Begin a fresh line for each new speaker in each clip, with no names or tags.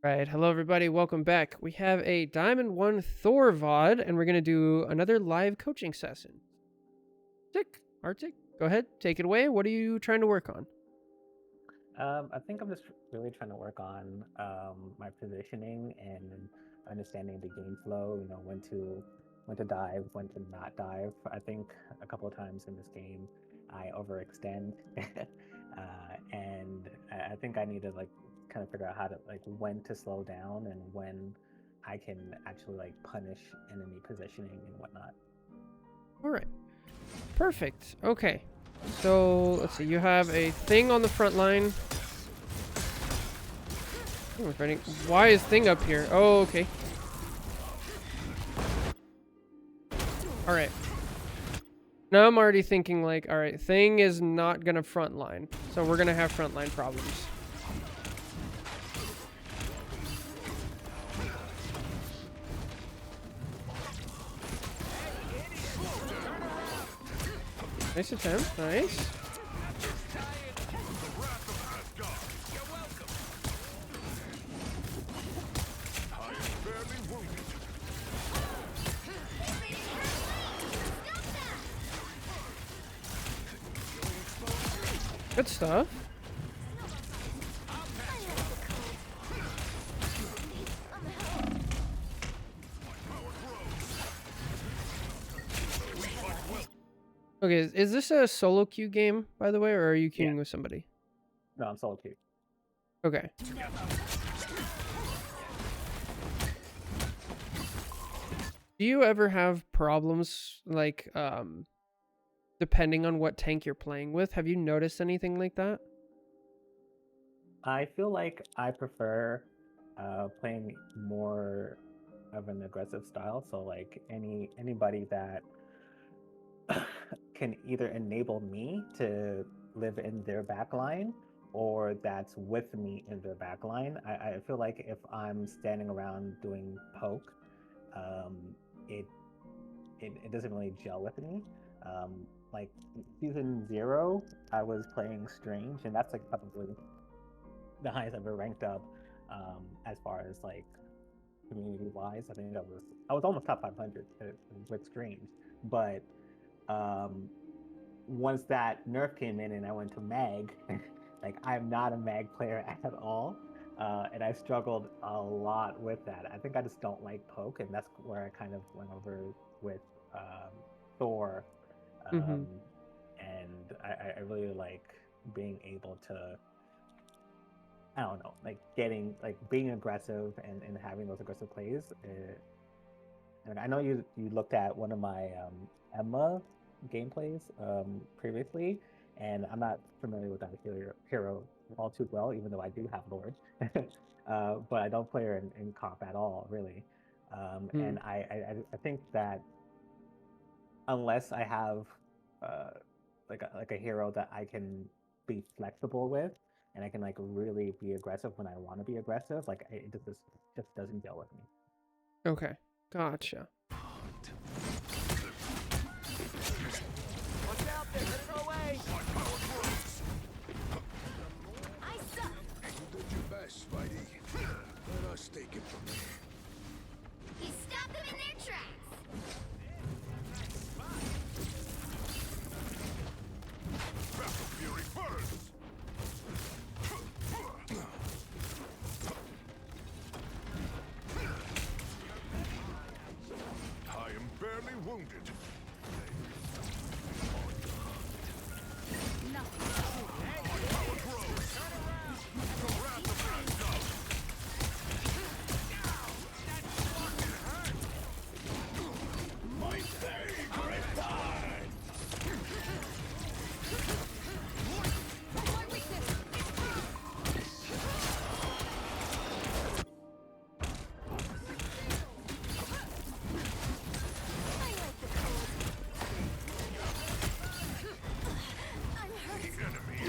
Right, hello everybody, welcome back. We have a Diamond 1 Thor VOD, and we're going to do another live coaching session. Arctic, go ahead, take it away. What are you trying to work on?
I think I'm just really trying to work on my positioning and understanding the game flow. You know, when to dive, when to not dive. I think a couple of times in this game, I overextend, and I think I need to like kind of figure out how to like when to slow down and when I can actually like punish enemy positioning and whatnot.
All right, perfect. Okay, so let's see, you have a thing on the front line. Why is thing up here? Oh, okay. All right. Now I'm already thinking like, all right, thing is not going to frontline, so we're going to have frontline problems. Nice attempt, nice. Good stuff. Okay, is this a solo queue game, by the way, or are you queuing with somebody?
No, I'm solo queue.
Okay. Do you ever have problems, like, depending on what tank you're playing with? Have you noticed anything like that?
I feel like I prefer playing more of an aggressive style. So like anybody that can either enable me to live in their backline or that's with me in their backline. I feel like if I'm standing around doing poke, um, it, it doesn't really gel with me. Like season 0, I was playing Strange, and that's like probably the highest I've ever ranked up as far as like community wise. I think I was almost top 500 with Strange, but um, once that nerf came in and I went to Mag, like I'm not a Mag player at all. And I struggled a lot with that. I think I just don't like poke, and that's where I kind of went over with um, Thor.
Mm-hmm.
Um, and I really like being able to, I don't know, like getting like being aggressive and having those aggressive plays. And I know you looked at one of my Emma gameplays previously, and I'm not familiar with that hero all too well, even though I do have Lord, but I don't play her in comp at all, really.
Mm.
And I think that unless I have uh, like a hero that I can be flexible with, and I can like really be aggressive when I want to be aggressive, like it just doesn't gel with me.
Okay, gotcha.
Watch out, they're headed our way! I suck!
You did your best, Spidey. Let us take it from there.
He stopped them in their tracks!
Battle Fury first! I am barely wounded.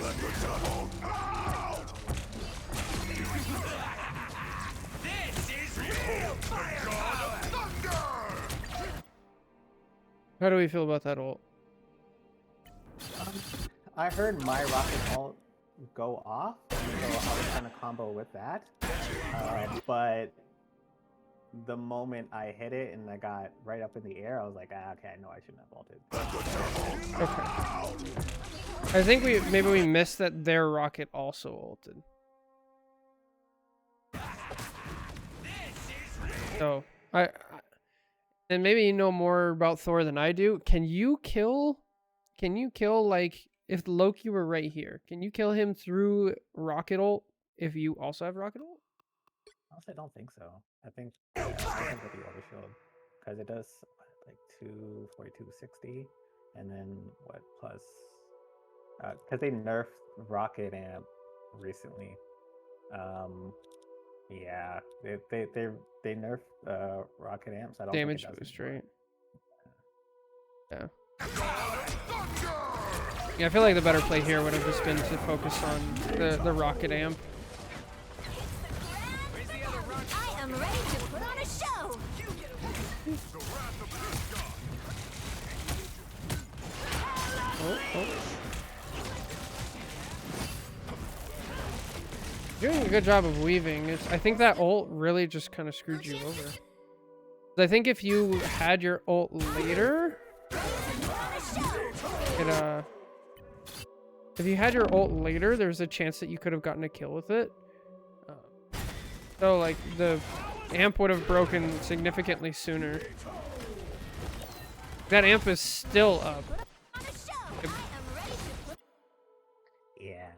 Let the devil out!
This is real fire!
God of Thunder!
How do we feel about that ult?
I heard my rocket ult go off, so I was trying to combo with that, but the moment I hit it and I got right up in the air, I was like, okay, I know I shouldn't have ulted.
Okay. I think maybe we missed that their rocket also ulted. So and maybe you know more about Thor than I do. Can you kill like if Loki were right here? Can you kill him through rocket ult if you also have rocket ult?
Honestly, I don't think so. I think with the overshield, because it does like 24260, and then what plus? Because they nerfed rocket amp recently. Yeah, they nerfed rocket amps. I don't
Damage
think it does
boost,
anymore.
right? Yeah. Yeah, I feel like the better play here would have just been to focus on the rocket amp.
I am ready to put on a show.
Oh. Doing a good job of weaving. I think that ult really just kind of screwed you over. I think if you had your ult later, if you had your ult later, there's a chance that you could have gotten a kill with it. So like the amp would have broken significantly sooner. That amp is still up.
Yeah.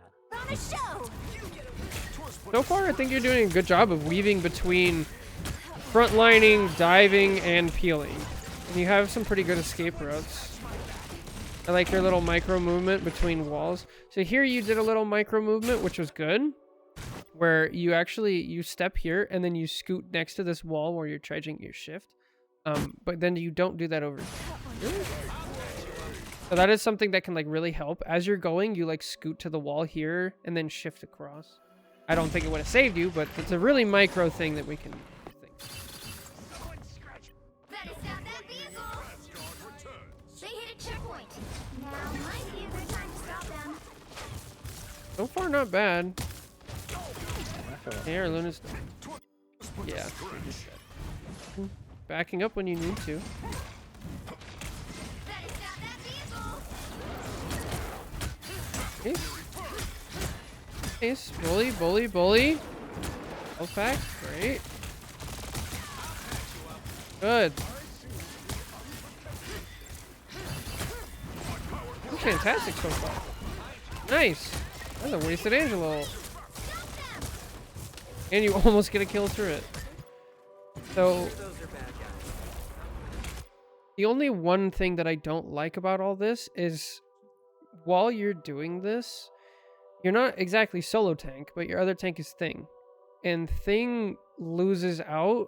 So far, I think you're doing a good job of weaving between frontlining, diving, and peeling. And you have some pretty good escape routes. I like your little micro movement between walls. So here you did a little micro movement, which was good. Where you step here and then you scoot next to this wall where you're charging your shift. But then you don't do that over here. So that is something that can like really help. As you're going, you like scoot to the wall here and then shift across. I don't think it would have saved you, but it's a really micro thing that we can think.
Better stop that vehicle. They hit a checkpoint. Now might be a good time to stop them.
So far, not bad. Here, Luna's. Yeah. Backing up when you need to.
Better stop that vehicle.
Nice. Nice. Bully. Health pack. Great. Good. Fantastic so far. Nice. That's a wasted Angelo. And you almost get a kill through it. So the only one thing that I don't like about all this is while you're doing this, you're not exactly solo tank, but your other tank is Thing. And Thing loses out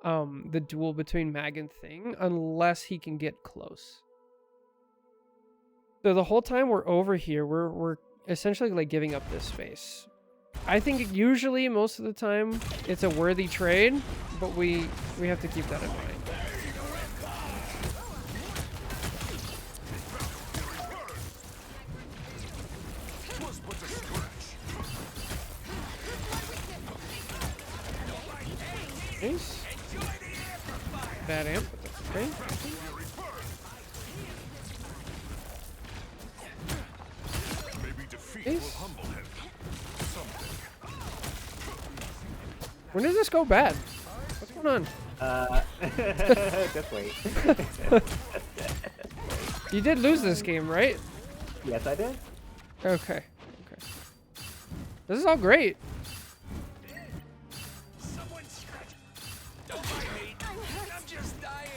the duel between Mag and Thing unless he can get close. So the whole time we're over here, we're essentially like giving up this space. I think usually most of the time it's a worthy trade, but we have to keep that in mind. Nice. Bad amp, but that's okay. Nice. When did this go bad? What's going on?
Just wait.
You did lose this game, right?
Yes, I did.
Okay. This is all great.
Someone scratch. Don't mind me. I'm just dying.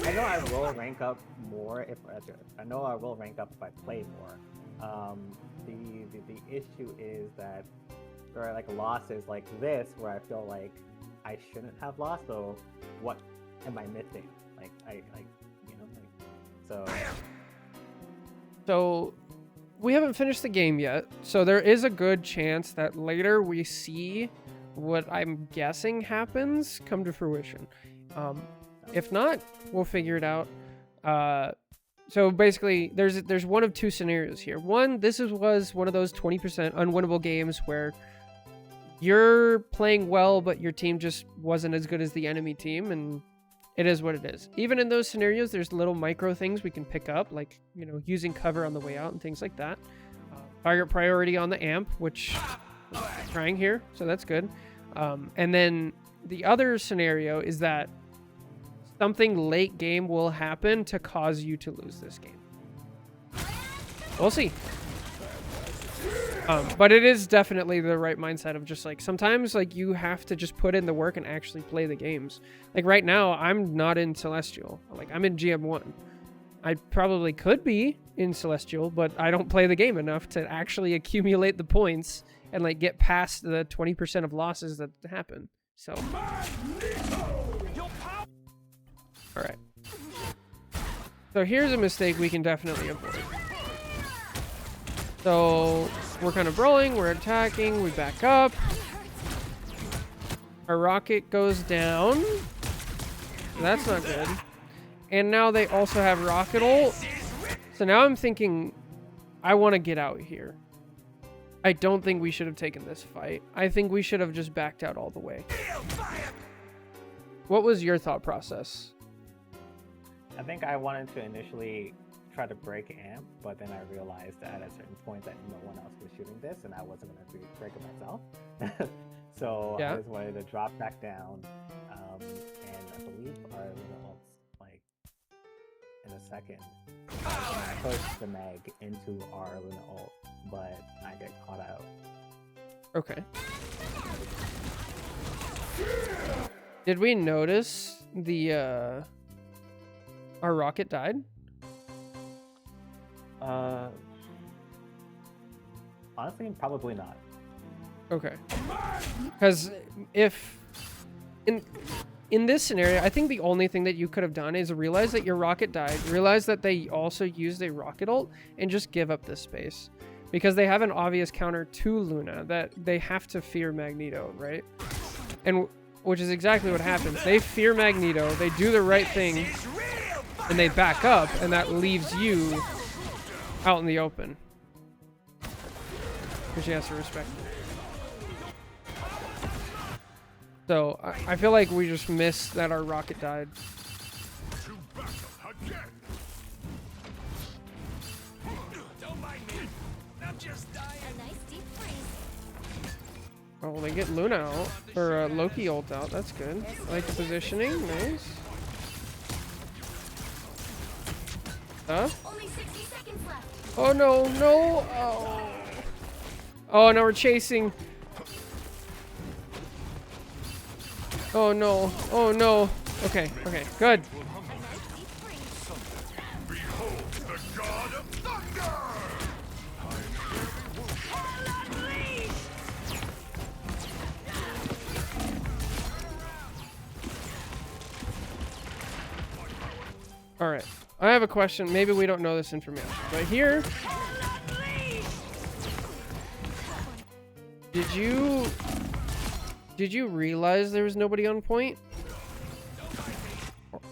I know I will rank up more if I know I will rank up if I play more. The issue is that there are like losses like this where I feel like I shouldn't have lost. So what am I missing? Like so.
So we haven't finished the game yet, so there is a good chance that later we see what I'm guessing happens come to fruition. If not, we'll figure it out. So basically, there's one of two scenarios here. One, was one of those 20% unwinnable games where you're playing well, but your team just wasn't as good as the enemy team, and it is what it is. Even in those scenarios, there's little micro things we can pick up, like, you know, using cover on the way out and things like that. Target priority on the amp, which I'm trying here, so that's good. And then the other scenario is that something late game will happen to cause you to lose this game. We'll see. But it is definitely the right mindset of just like, sometimes like you have to just put in the work and actually play the games. Like right now, I'm not in Celestial. Like I'm in GM1. I probably could be in Celestial, but I don't play the game enough to actually accumulate the points and like get past the 20% of losses that happen. So. All right. So here's a mistake we can definitely avoid. So we're kind of brawling, we're attacking, we back up. Our rocket goes down. That's not good. And now they also have rocket ult. So now I'm thinking, I want to get out here. I don't think we should have taken this fight. I think we should have just backed out all the way. What was your thought process?
I think I wanted to initially try to break amp, but then I realized at a certain point that no one else was shooting this, and I wasn't going to break it myself. So yeah. I just wanted to drop back down, and I believe our results, like, in a second, push the mag into our Luna ult, but I get caught out.
Okay. Did we notice the, our rocket died?
Honestly, probably not.
Okay. Because if in this scenario, I think the only thing that you could have done is realize that your rocket died, realize that they also used a rocket ult, and just give up this space. Because they have an obvious counter to Luna that they have to fear Magneto, right? And which is exactly what happens. They fear Magneto, they do the right thing, and they back up, and that leaves you out in the open. Which he has to respect. So, I feel like we just missed that our rocket died. Oh, they get Luna out, or Loki ult out, that's good. I like the positioning, nice. Huh? Oh no, no! Oh. Oh, now we're chasing. Oh no, oh no. Okay, okay, good. All right, I have a question. Maybe we don't know this information, but here, did you realize there was nobody on point? Okay.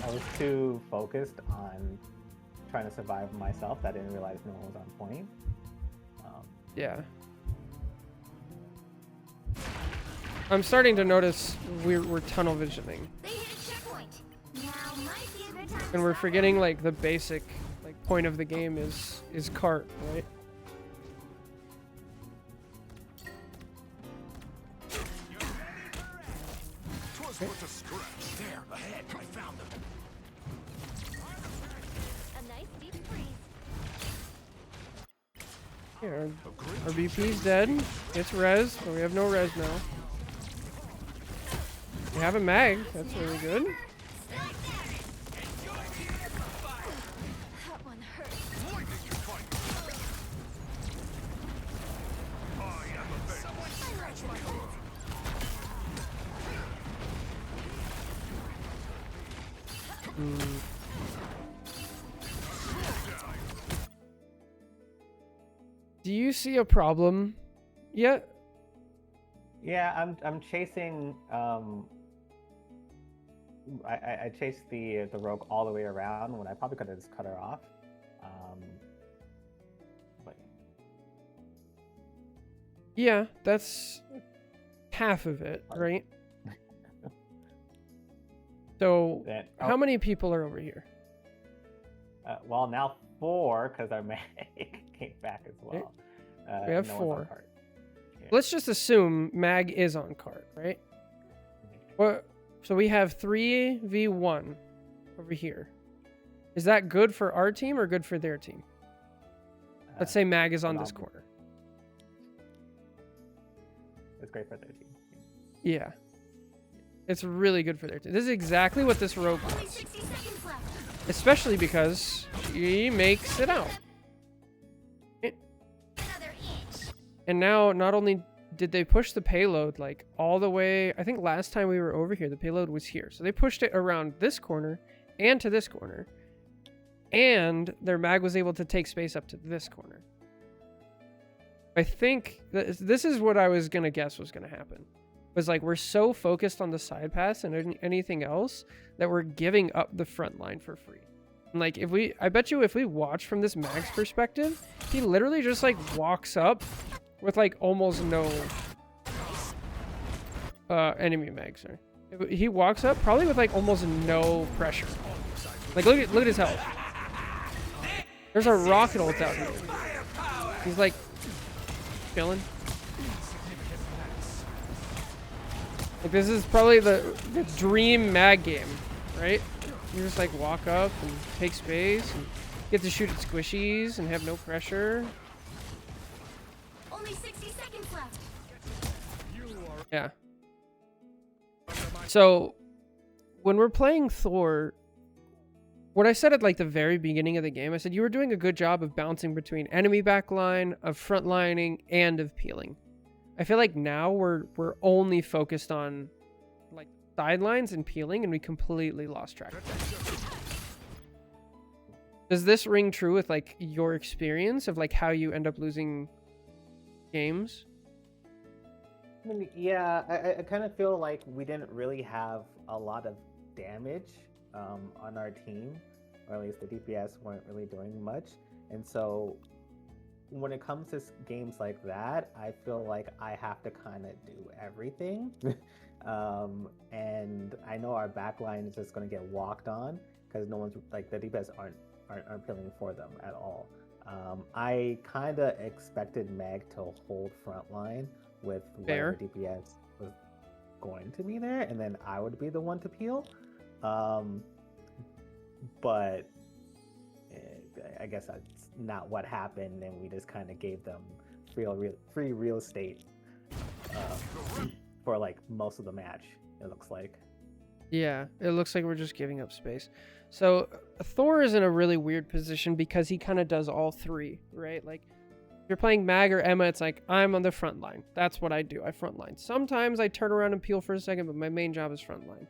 I was too focused on trying to survive myself that I didn't realize no one was on point.
Yeah. I'm starting to notice we're tunnel visioning. And we're forgetting like the basic like point of the game is cart, right?
Okay. There, ahead, I found them.
A nice deep freeze.
Here, our BP's dead. It's res, but we have no res now. We have a mag, that's really good. Do you see a problem yet?
Yeah, I'm chasing. I chased the rogue all the way around when I probably could have just cut her off. But
Yeah, that's half of it, right? So,
then,
how many people are over here?
well, now 4 because our mag came back as well.
We have
no one's on
4.
cart. Yeah.
Let's just assume Mag is on cart, right? Well, so we have 3v1 over here. Is that good for our team or good for their team? Let's say Mag is on this corner.
It's great for their team.
Yeah. It's really good for their team. This is exactly what this rogue
Only
wants.
60 seconds left.
Especially because she makes it out.
Another inch.
And now, not only did they push the payload like all the way, I think last time we were over here, the payload was here. So they pushed it around this corner and to this corner. And their mag was able to take space up to this corner. I think this is what I was going to guess was going to happen. Was like we're so focused on the side pass and anything else that we're giving up the front line for free. And like I bet you if we watch from this mag's perspective, he literally just like walks up with like almost no enemy mag, sorry. He walks up probably with like almost no pressure. Like look at his health. There's a rocket ult out here. He's like chilling. Like this is probably the dream mag game, right? You just like walk up and take space and get to shoot at squishies and have no pressure.
Only 60 seconds left.
Yeah. So when we're playing Thor, what I said at like the very beginning of the game, I said you were doing a good job of bouncing between enemy backline, of frontlining, and of peeling. I feel like now we're only focused on like sidelines and peeling, and we completely lost track of that. Does this ring true with like your experience of like how you end up losing games?
I mean, yeah, I kind of feel like we didn't really have a lot of damage on our team, or at least the DPS weren't really doing much. And so when it comes to games like that, I feel like I have to kind of do everything. And I know our backline is just going to get walked on because no one's like the DPS aren't peeling for them at all. I kind of expected Mag to hold frontline with where the DPS was going to be there, and then I would be the one to peel. But I guess that's not what happened, and we just kind of gave them free real estate for like most of the match, it looks like.
Yeah, it looks like we're just giving up space. So Thor is in a really weird position because he kind of does all three, right? Like if you're playing Mag or Emma, it's like I'm on the front line. That's what I do. I front line. Sometimes I turn around and peel for a second, but my main job is front line.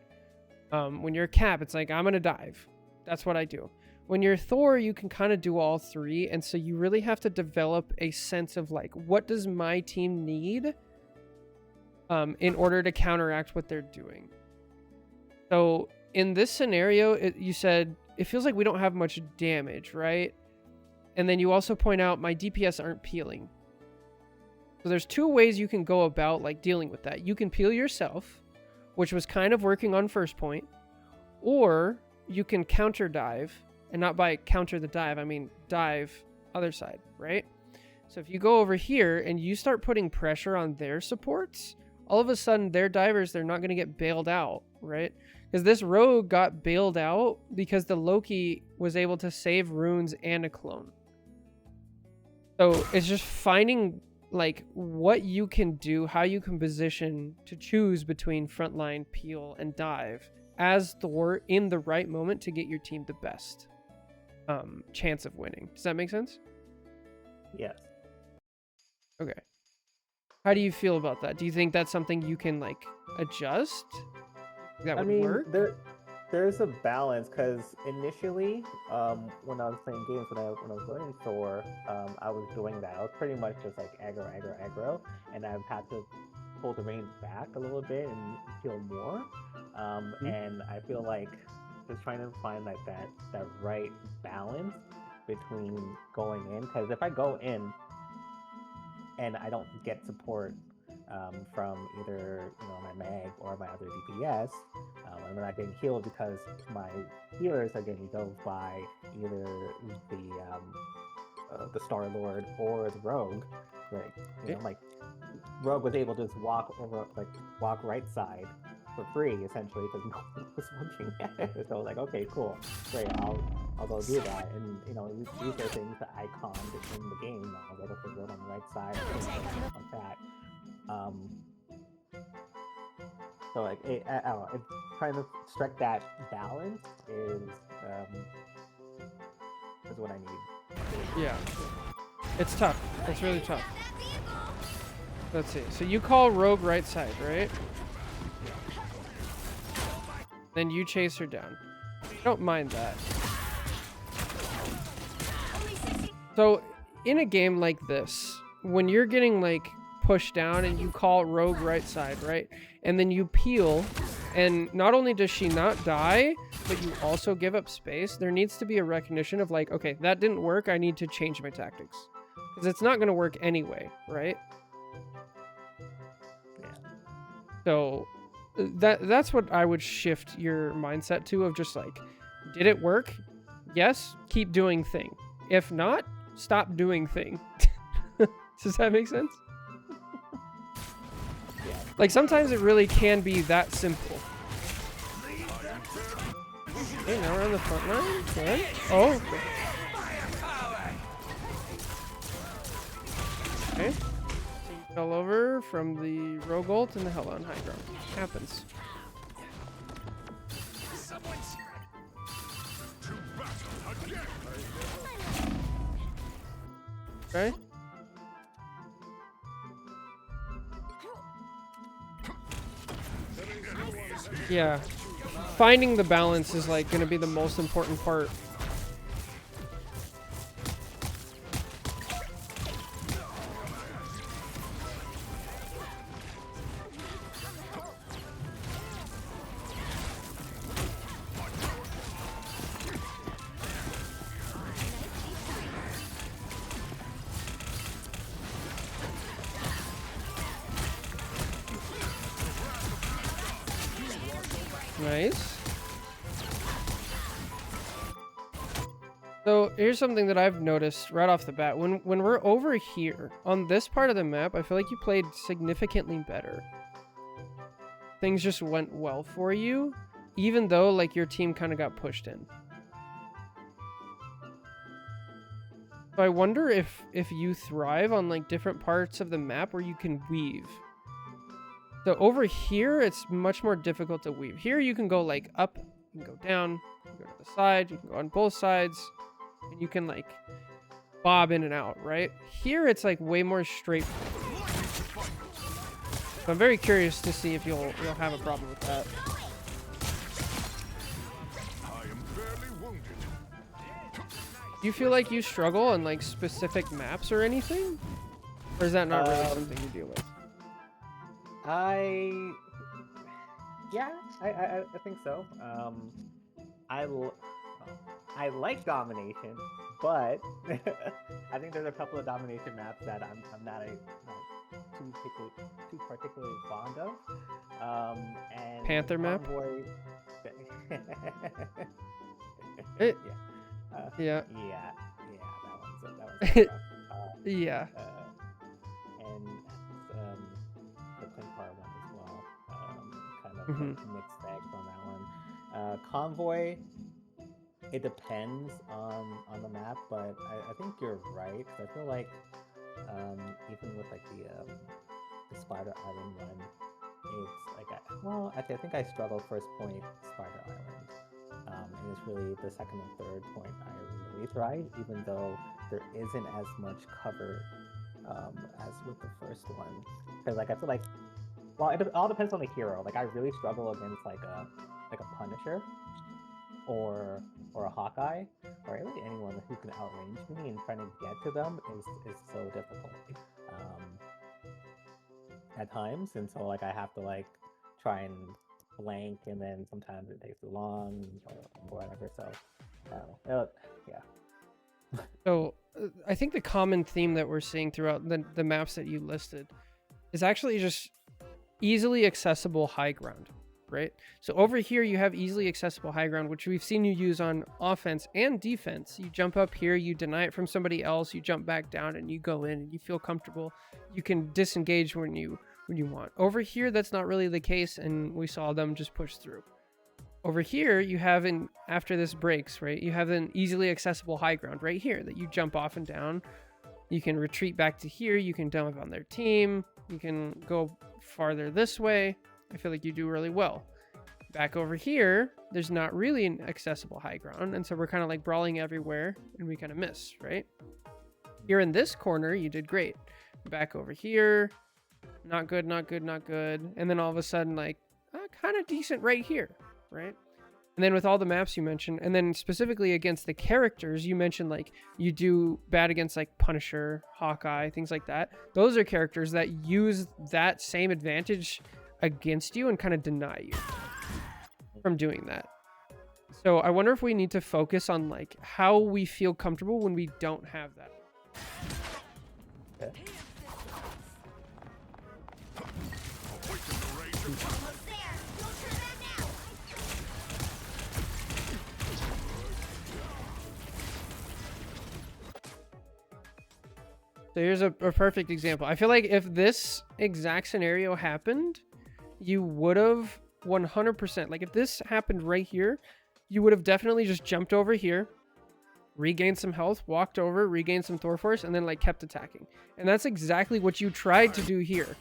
When you're Cap, it's like I'm gonna dive. That's what I do. When you're Thor, you can kind of do all three, and so you really have to develop a sense of like, what does my team need in order to counteract what they're doing. So in this scenario, you said it feels like we don't have much damage, right? And then you also point out my DPS aren't peeling. So there's two ways you can go about like dealing with that. You can peel yourself, which was kind of working on first point, or you can counter dive. And not by counter the dive, I mean dive other side, right? So if you go over here and you start putting pressure on their supports, all of a sudden their divers, they're not going to get bailed out, right? Because this rogue got bailed out because the Loki was able to save runes and a clone. So it's just finding like what you can do, how you can position to choose between frontline, peel, and dive as Thor in the right moment to get your team the best chance of winning. Does that make sense?
Yes.
Okay. How do you feel about that? Do you think that's something you can like adjust? That would work?
there's a balance because initially, when I was playing games, when I was learning Thor, I was doing that. I was pretty much just like aggro, aggro, aggro, and I've had to pull the reins back a little bit and heal more. And I feel like just trying to find like that right balance between going in, because if I go in and I don't get support from either my mag or my other DPS, and then I getting healed because my healers are getting dove by either the Star Lord or the Rogue. Like Rogue was able to just walk right side for free essentially because no one was looking at it. So I was like, okay, cool, great, I'll go do that. And these are things that I conned in the game. I was like, okay, go on the right side, like that. So like I don't know, trying to strike that balance is what I need.
Yeah. It's tough. It's really tough. Let's see. So you call Rogue right side, right? Then you chase her down. I don't mind that. So in a game like this, when you're getting like pushed down and you call Rogue right side, right? And then you peel, and not only does she not die, but you also give up space, there needs to be a recognition of like, okay, that didn't work, I need to change my tactics. Because it's not going to work anyway, right?
Yeah.
So that's what I would shift your mindset to, of just like, did it work? Yes, keep doing thing. If not, stop doing thing. Does that make sense? Like, sometimes it really can be that simple. Okay, now we're on the front line. Okay. Oh. Okay. He fell over from the Rogue ult and the Hell on high ground. Happens. Okay. Yeah. Finding the balance is like going to be the most important part. Nice. So here's something that I've noticed right off the bat. When we're over here on this part of the map, I feel like you played significantly better. Things just went well for you, even though like your team kind of got pushed in. So I wonder if you thrive on like different parts of the map where you can weave. So over here, it's much more difficult to weave. Here you can go like up, you can go down, you can go to the side, you can go on both sides, and you can like bob in and out, right? Here it's like way more straightforward. So I'm very curious to see if you'll have a problem with that. Do you feel like you struggle on like specific maps or anything? Or is that not really something you deal with?
I think so. I like domination, but I think there's a couple of domination maps that I'm not too particularly fond of. And
Panther map?
Convoy...
Yeah.
Yeah, that one's rough.
Yeah.
And the Clinkar one as well. Kind of like mixed bag on that one. Convoy, it depends on the map, but I think you're right. 'Cause I feel like even with like the Spider Island one, it's like I think I struggled first point Spider Island. And it's really the second and third point I really thrive, even though there isn't as much cover as with the first one. Because like I feel like, well, it all depends on the hero. Like I really struggle against like like a Punisher or a Hawkeye, or really anyone who can outrange me, and trying to get to them is so difficult at times. And so like I have to like try and blank, and then sometimes it takes too long or whatever. So yeah.
So I think the common theme that we're seeing throughout the maps that you listed is actually just easily accessible high ground, right? So over here you have easily accessible high ground, which we've seen you use on offense and defense. You jump up here, you deny it from somebody else, you jump back down, and you go in and you feel comfortable. You can disengage when you want. Over here, that's not really the case, and we saw them just push through. Over here, you have after this breaks, right? You have an easily accessible high ground right here that you jump off and down. You can retreat back to here. You can dump on their team. You can go farther this way. I feel like you do really well. Back over here, there's not really an accessible high ground, and so we're kind of like brawling everywhere, and we kind of miss, right? Here in this corner, you did great. Back over here, not good, not good, not good. And then all of a sudden, like, kind of decent right here, right? And then with all the maps you mentioned, and then specifically against the characters, you mentioned like you do bad against like Punisher, Hawkeye, things like that. Those are characters that use that same advantage against you and kind of deny you from doing that. So I wonder if we need to focus on like how we feel comfortable when we don't have that.
Okay.
Almost there. Don't turn back now.
So here's a perfect example. I feel like if this exact scenario happened, you would have 100%, like if this happened right here, you would have definitely just jumped over here, regained some health, walked over, regained some Thor force, and then like kept attacking. And that's exactly what you tried to do here,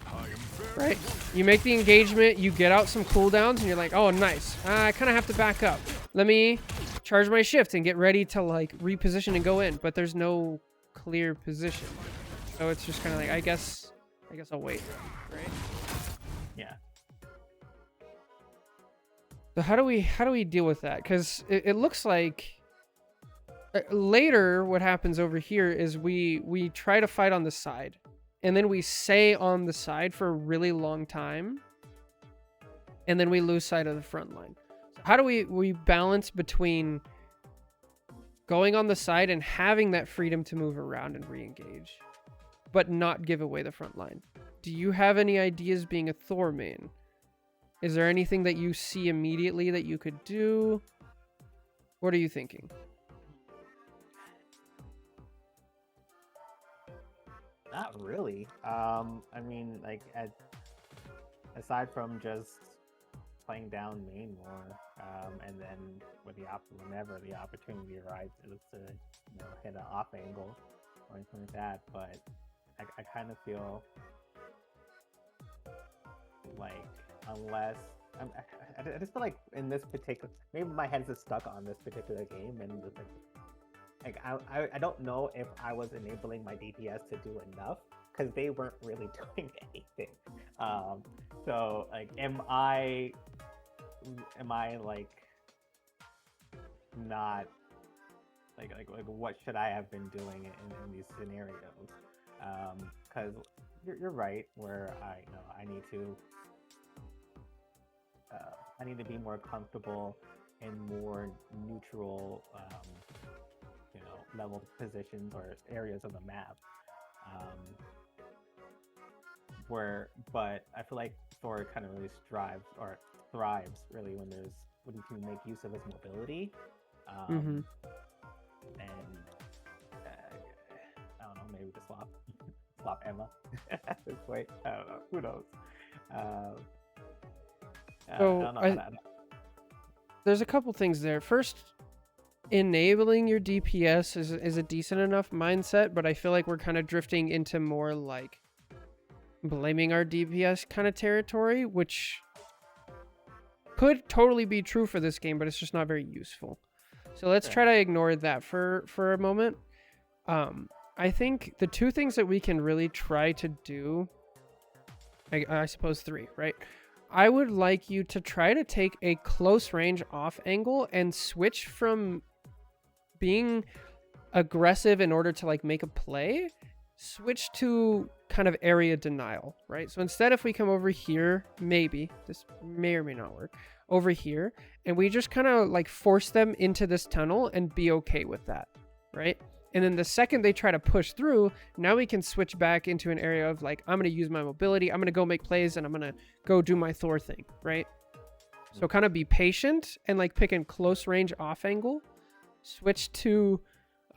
right? You make the engagement, you get out some cooldowns, and you're like, oh, nice. I kind of have to back up. Let me charge my shift and get ready to like reposition and go in, but there's no clear position. So it's just kind of like, I guess I'll wait, right?
Yeah.
So how do we deal with that? Because it looks like later what happens over here is we try to fight on the side, and then we stay on the side for a really long time, and then we lose sight of the front line. So how do we balance between going on the side and having that freedom to move around and re-engage, but not give away the front line? Do you have any ideas being a Thor main? Is there anything that you see immediately that you could do? What are you thinking?
Not really. I mean, like, aside from just playing down main more, and then whenever the opportunity arises to hit an off angle or anything like that. But I kind of feel like unless I just feel like in this particular, maybe my head's just stuck on this particular game, and just like I don't know if I was enabling my DPS to do enough, because they weren't really doing anything. So like, am I like not like what should I have been doing in these scenarios? Because you're right, where I need to be more comfortable in more neutral level positions or areas of the map, but I feel like Thor kind of really thrives really when you can make use of his mobility, and I don't know, maybe to swap Emma at this point. I don't know, who knows.
There's a couple things there. First, enabling your DPS is a decent enough mindset, but I feel like we're kind of drifting into more like blaming our DPS kind of territory, which could totally be true for this game, but it's just not very useful. So let's try to ignore that for a moment. I think the two things that we can really try to do, I suppose three, right? I would like you to try to take a close range off angle and switch from being aggressive in order to like make a play, switch to kind of area denial, right? So instead, if we come over here, maybe this may or may not work over here, and we just kind of like force them into this tunnel and be okay with that, right? And then the second they try to push through, now we can switch back into an area of like, I'm going to use my mobility, I'm going to go make plays, and I'm going to go do my Thor thing, right? So kind of be patient and like pick in close range off angle, switch to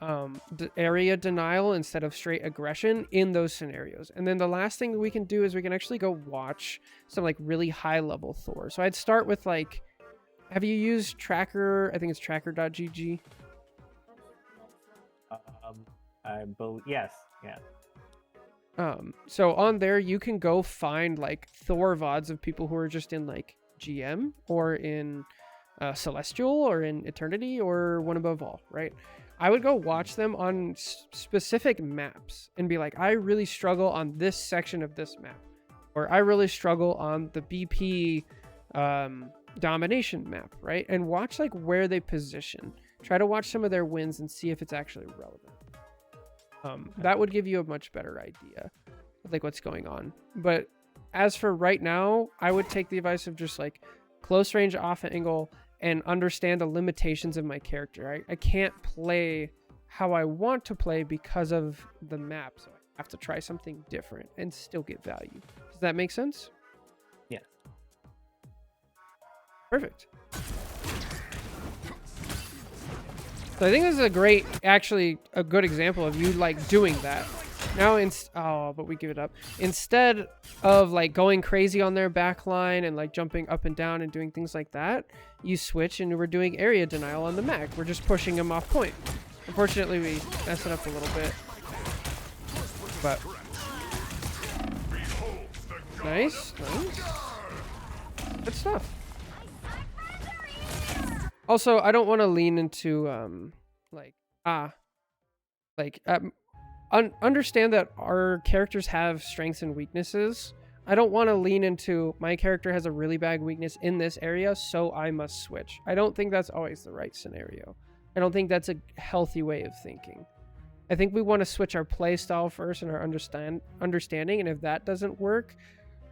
the area denial instead of straight aggression in those scenarios. And then the last thing we can do is we can actually go watch some like really high level Thor. So I'd start with like, have you used Tracker? I think it's tracker.gg.
I believe, yes, yeah.
So on there, you can go find like Thor VODs of people who are just in like GM or in Celestial or in Eternity or One Above All, right? I would go watch them on specific maps and be like, I really struggle on this section of this map, or I really struggle on the BP domination map, right? And watch like where they position. Try to watch some of their wins and see if it's actually relevant. That would give you a much better idea of like what's going on. But as for right now, I would take the advice of just like close range off angle and understand the limitations of my character. I can't play how I want to play because of the map, so I have to try something different and still get value. Does that make sense?
Yeah.
Perfect. So I think this is actually a good example of you like doing that. Now, but we give it up. Instead of like going crazy on their back line and like jumping up and down and doing things like that, you switch and we're doing area denial on the mech. We're just pushing them off point. Unfortunately, we messed it up a little bit. But nice. Good stuff. Also, I don't want to lean into understand that our characters have strengths and weaknesses. I don't want to lean into my character has a really bad weakness in this area, so I must switch. I don't think that's always the right scenario. I don't think that's a healthy way of thinking. I think we want to switch our play style first and our understanding, and if that doesn't work,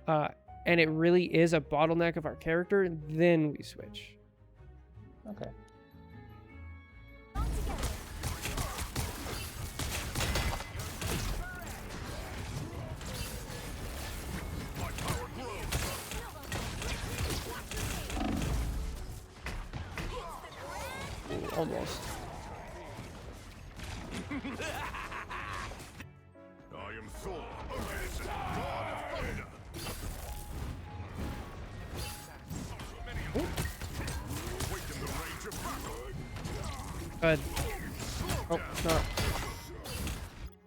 and it really is a bottleneck of our character, then we switch.
Okay.
Almost.
I am Thor, Odin, God of Thunder. Awaken the rage of battle.
Good. Oh, no.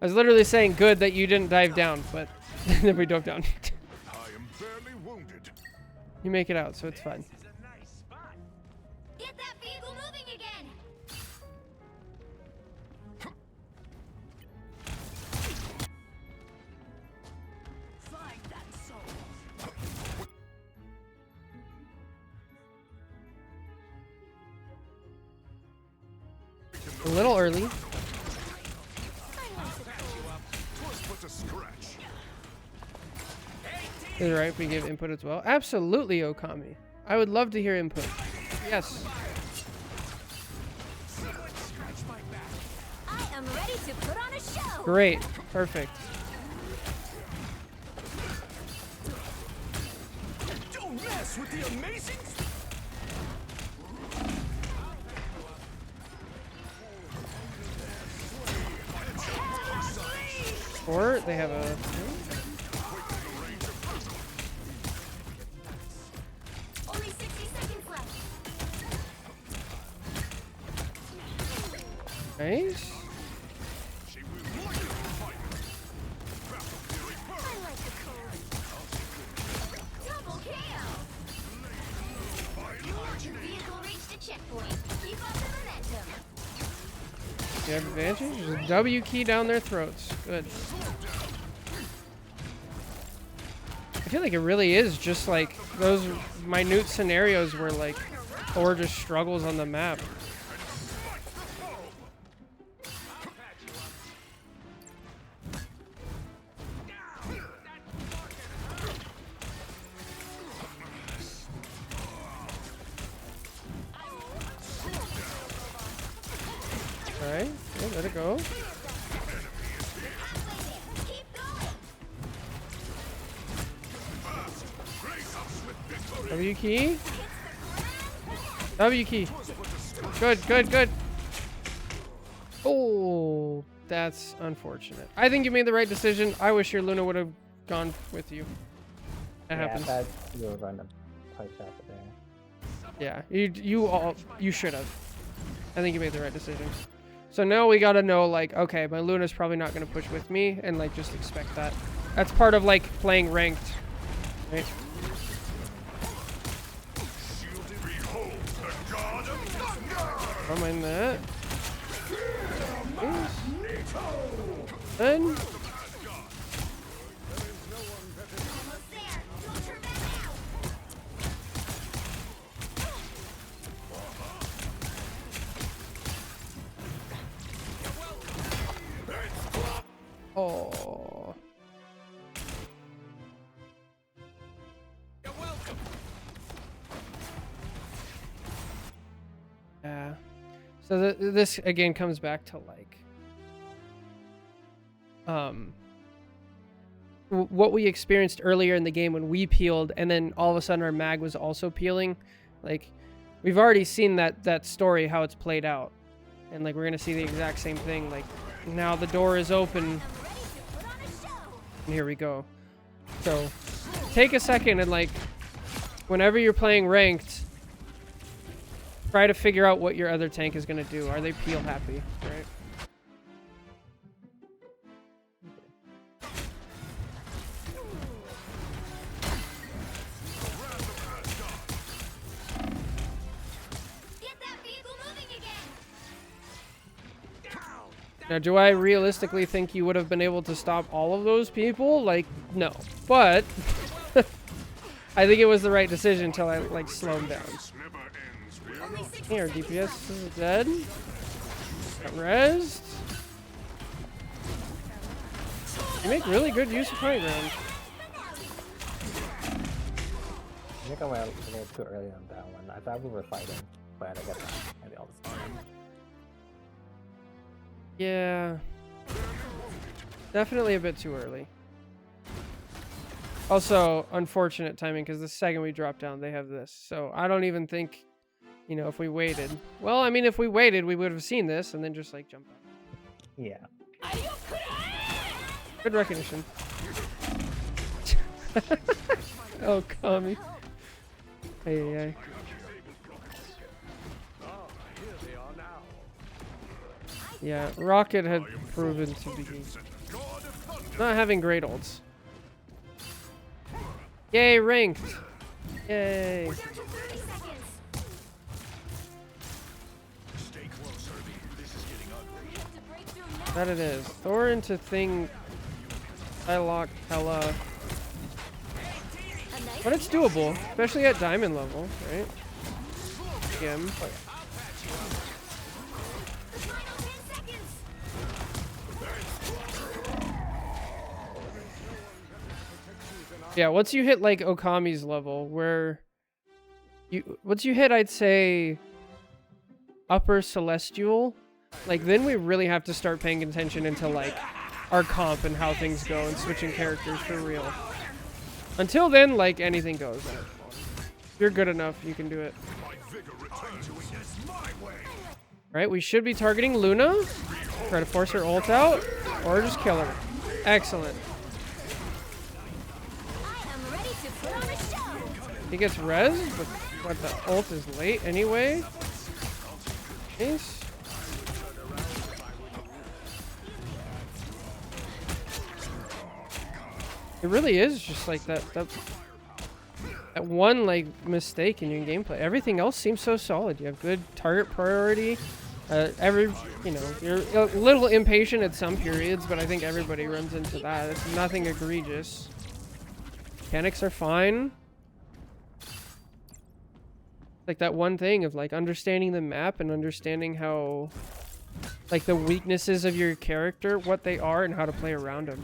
I was literally saying good that you didn't dive down, but then we dove down.
I am barely wounded.
You make it out, so it's fine.
Get that vehicle moving again! Find that soul!
A little early. Is it right if we give input as well? Absolutely, Okami. I would love to hear input. Yes.
I am ready to put on a show!
Great. Perfect.
Don't mess with the amazing.
Or they have a...
Only 60 seconds left.
Nice.
I like the cold. Double KO! Your vehicle reached a checkpoint. Keep up the momentum.
You have advantage? There's a W key down their throats. Good. I feel like it really is just like those minute scenarios where like Thor just struggles on the map. Alright, yeah, let it go. W key. W key. Good, good, good. Oh, that's unfortunate. I think you made the right decision. I wish your Luna would have gone with you. That happens.
Yeah, you were going to push out there.
Yeah, you should have. I think you made the right decision. So now we gotta know, like, okay, my Luna's probably not gonna push with me, and like just expect that. That's part of like playing ranked, right? Don't mind that. Then.
Almost there. Don't turn back now.
Oh. Yeah. So this again comes back to like what we experienced earlier in the game when we peeled, and then all of a sudden our mag was also peeling. Like we've already seen that story, how it's played out, and like we're gonna see the exact same thing. Like now the door is open, and here we go. So take a second and like whenever you're playing ranked, try to figure out what your other tank is gonna do. Are they peel happy, right?
Get that vehicle moving again.
Now, do I realistically think you would have been able to stop all of those people? Like, no. But I think it was the right decision until I like slowed down. Here, DPS is dead. Got rezzed. You make really good use of high ground.
I think I went a little too early on that one. I thought we were fighting, but I guess not. Maybe all the time.
Yeah. Definitely a bit too early. Also, unfortunate timing because the second we drop down, they have this. So I don't even think, you know, if we waited. Well, I mean, if we waited, we would have seen this and then just like jump back.
Yeah.
Good recognition. Oh, Kami. Hey, hey. Yeah, Rocket had proven to be not having great ults. Yay, ranked! Yay!
Down to 30 seconds.
That it is. Thor into thing. I lock hella. But it's doable, especially at diamond level, right? Again.
The final 10 seconds.
Yeah, once you hit like Okami's level, where once you hit, I'd say upper celestial, like then we really have to start paying attention into like our comp and how things go and switching characters for real. Until then, like anything goes. If you're good enough, you can do it. Right, we should be targeting Luna. Try to force her ult out, or just kill her. Excellent.
I am ready to put on a show.
He gets res, but the ult is late anyway. Nice. It really is just like that one like mistake in your gameplay. Everything else seems so solid. You have good target priority. You know, you're a little impatient at some periods, but I think everybody runs into that. It's nothing egregious. Mechanics are fine. Like that one thing of like understanding the map and understanding how, like the weaknesses of your character, what they are, and how to play around them.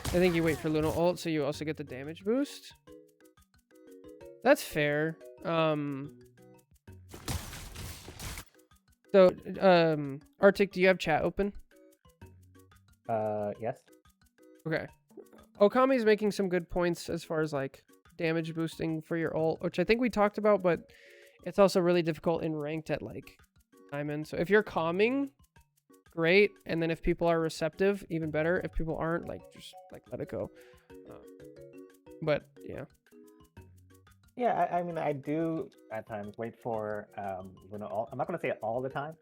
I think you wait for Luna ult so you also get the damage boost. That's fair. So, Arctic, do you have chat open?
Yes.
Okay. Okami's making some good points as far as like damage boosting for your ult, which I think we talked about, but it's also really difficult in ranked at like diamond. So if you're calming, great, and then if people are receptive, even better. If people aren't, like just like let it go. But yeah.
Yeah, I mean, I do at times wait for Luna ult. I'm not gonna say it all the time,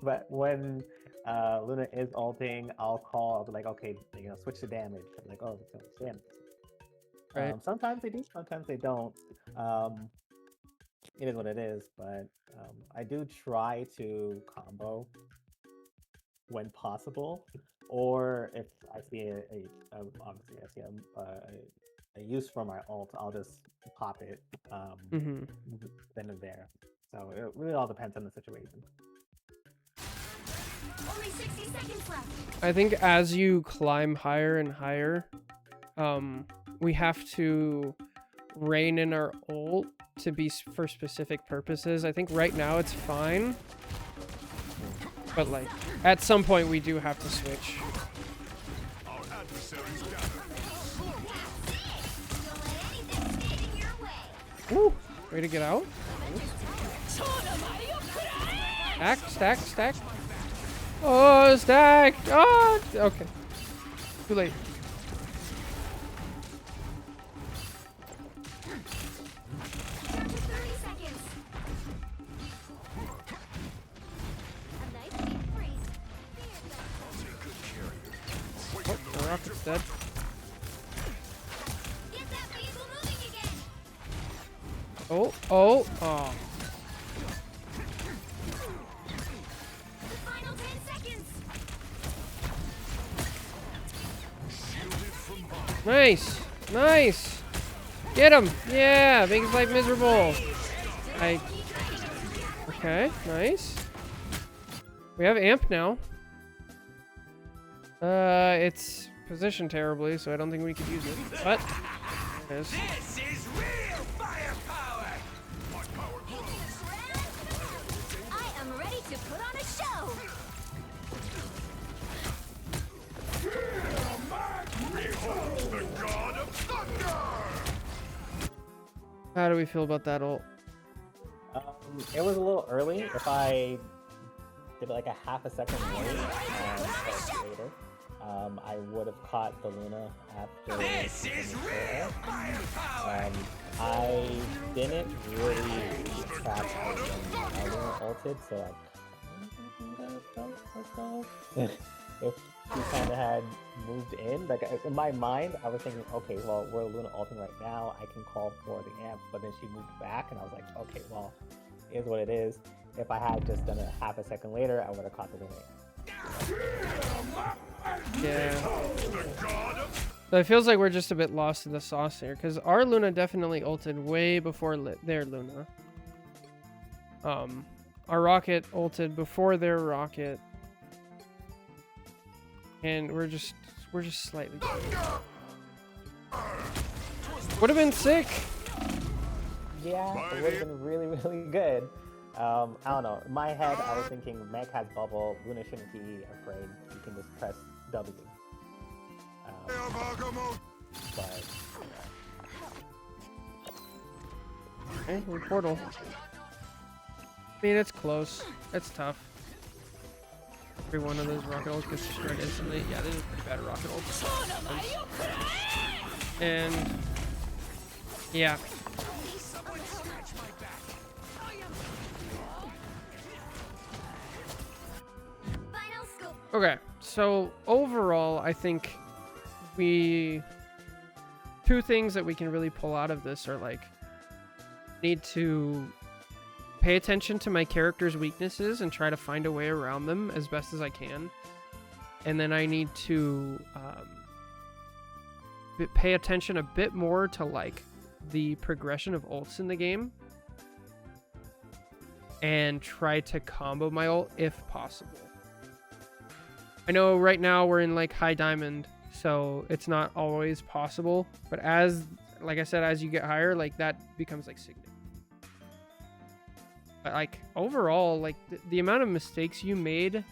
but when Luna is ulting, I'll call. I'll be like, okay, you know, switch to damage. I'm like, oh, switch to damage.
Right.
Sometimes they do, sometimes they don't. It is what it is, but I do try to combo when possible, or if I see obviously I see a use for my ult, I'll just pop it then and there. So it really all depends on the situation.
Only 60 seconds left.
I think as you climb higher and higher, we have to rein in our ult to be for specific purposes. I think right now it's fine, but like at some point we do have to switch.
Our adversaries gather.
Don't let anything stand in your way.
Woo! Way to get out. Stack, stack, stack. Oh, stack! Oh, okay. Too late.
Down to 30 seconds. A nice deep freeze.
Oh, the rocket's dead.
Get that weasel moving again.
Oh, oh, oh.
The final 10 seconds.
Nice, nice. Get him. Yeah, make his life miserable. Okay, nice. We have amp now. It's positioned terribly, so I don't think we could use it. But there it is.
This is real firepower. What power grows?
I am ready to put on a show.
Behold the god of thunder.
How do we feel about that ult?
It was a little early. If I did like a half a second later, I would have caught the Luna after.
This is real firepower.
I didn't really keep track of when I Luna ulted, so if she kind of had moved in, like in my mind, I was thinking, okay, well, we're Luna ulting right now. I can call for the amp, but then she moved back, and I was like, okay, well, it is what it is. If I had just done it half a second later, I would have caught the Luna.
Yeah. So it feels like we're just a bit lost in the sauce here, because our Luna definitely ulted way before their Luna. Our rocket ulted before their rocket, and we're just slightly. Would have been sick.
Yeah, it would have been really, really good. I don't know. In my head, I was thinking Meg has bubble. Luna shouldn't be afraid. You can just press W. But
Okay, we're portal. I mean, it's close. It's tough. Every one of those rocket ults gets destroyed instantly. Yeah, this is pretty bad rocket ults. And yeah.
Final scope.
Okay, so overall, I think two things that we can really pull out of this are like need to pay attention to my character's weaknesses and try to find a way around them as best as I can. And then I need to pay attention a bit more to like the progression of ults in the game and try to combo my ult if possible. I know right now we're in like high diamond, so it's not always possible, but as like I said, as you get higher, like that becomes like significant. But like overall, like the amount of mistakes you made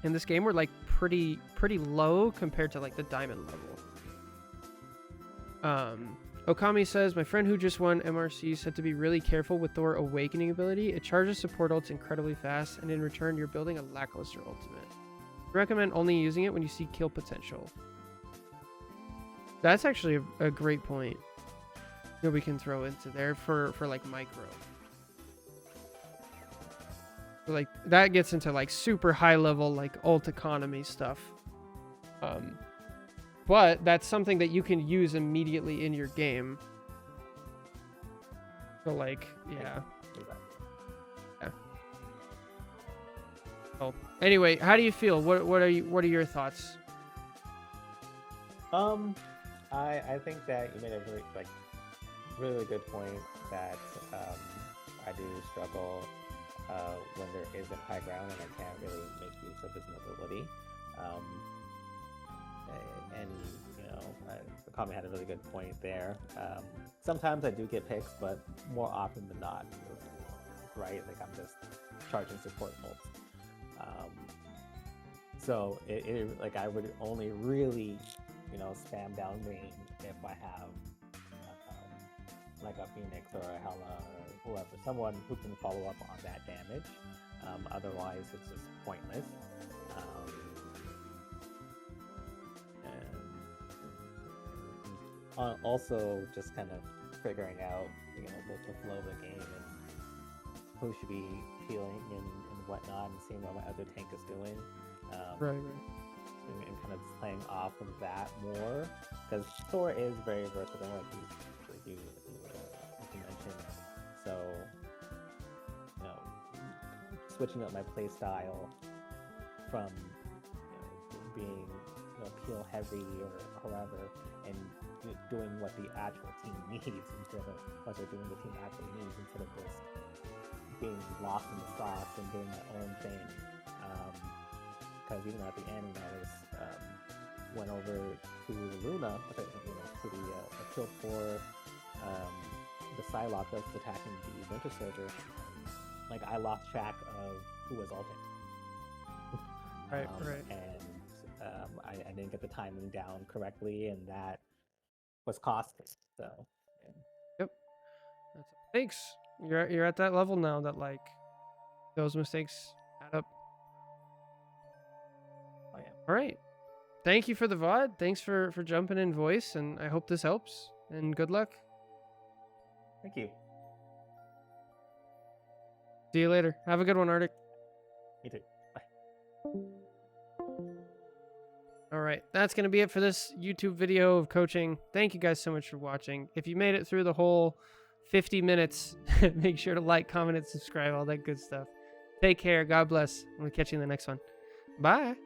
in this game were like pretty low compared to like the diamond level. Okami says, my friend who just won MRC said to be really careful with Thor Awakening ability. It charges support ults incredibly fast, and in return, you're building a lackluster ultimate. I recommend only using it when you see kill potential. That's actually a great point that we can throw into there for like micro. So like that gets into like super high level like ult economy stuff. But that's something that you can use immediately in your game. So like, yeah. Yeah. Oh, anyway, how do you feel? What are your thoughts?
I think that you made a really good point that I do struggle when there isn't high ground and I can't really make use of his mobility. And you know, the comment had a really good point there. Sometimes I do get picks, but more often than not, right? Like I'm just charging support ults. So it like I would only really, you know, spam down range if I have like a Phoenix or a Hela or whoever, someone who can follow up on that damage. Otherwise, it's just pointless. Also, just kind of figuring out, you know, the flow of the game and who should be healing and whatnot, and seeing what my other tank is doing.
Right.
And kind of playing off of that more, because Thor is very versatile, like you mentioned. So, you know, switching up my play style from, you know, being, you know, peel heavy or however, and doing what the actual team needs instead of what they're doing the team actually needs, instead of just being lost in the sauce and doing my own thing. Because even at the end, when I was went over to Luna, you know, to the kill for the Psylocke that's attacking the Winter Soldier, like I lost track of who was ulting.
Right.
And I didn't get the timing down correctly, and that was costly. So. Yeah.
Yep. Thanks. You're at that level now that like those mistakes add up.
Oh, yeah.
All right. Thank you for the VOD. Thanks for jumping in voice, and I hope this helps. And good luck.
Thank you.
See you later. Have a good one, Arctic.
You too. Bye.
All right, that's going to be it for this YouTube video of coaching. Thank you guys so much for watching. If you made it through the whole 50 minutes, make sure to like, comment, and subscribe, all that good stuff. Take care. God bless. We'll catch you in the next one. Bye.